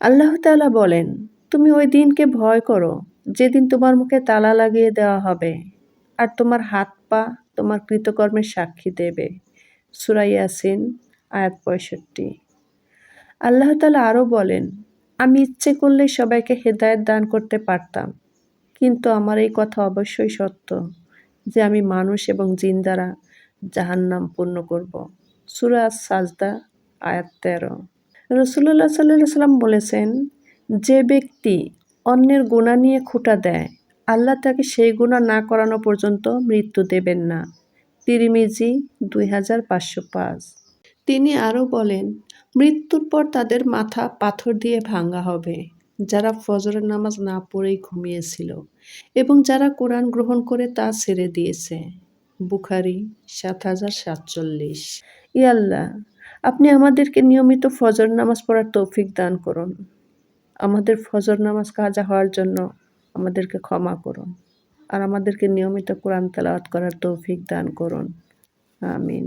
আল্লাহ তাআলা বলেন, তুমি ওই দিনকে ভয় করো যেদিন তোমার মুখে তালা লাগিয়ে দেওয়া হবে আর তোমার হাত পা তোমার কৃতকর্মের সাক্ষী দেবে। সূরা ইয়াসিন আয়াত ৬৫। আল্লাহ তাআলা আরও বলেন, আমি ইচ্ছে করলেই সবাইকে হেদায়েত দান করতে পারতাম, কিন্তু আমার এই কথা অবশ্যই সত্য যে আমি মানুষ এবং জিন দ্বারা জাহান্নাম পূর্ণ করব। সূরা আস-সাজদা আয়াত ১৩। রাসূলুল্লাহ সাল্লাল্লাহু আলাইহি ওয়াসাল্লাম বলেছেন, যে ব্যক্তি অন্যের গুনাহ নিয়ে খোঁটা দেয়, আল্লাহ তাকে সেই গুনাহ না করানো পর্যন্ত মৃত্যু দেবেন না। তিরমিজি ২৫০৫। তিনি আরও বলেন, মৃত্যুর পর তাদের মাথা পাথর দিয়ে ভাঙা হবে, যারা ফজরের নামাজ না পড়েই ঘুমিয়েছিল এবং যারা কোরআন গ্রহণ করে তা ছেড়ে দিয়েছে। বুখারী ৭০৪৭। ইয়া আল্লাহ, আপনি আমাদেরকে নিয়মিত ফজর নামাজ পড়ার তৌফিক দান করুন। আমাদের ফজর নামাজ কাজা হওয়ার জন্য আমাদেরকে ক্ষমা করুন। আর আমাদেরকে নিয়মিত কোরআন তেলাওয়াত করার তৌফিক দান করুন। আমিন।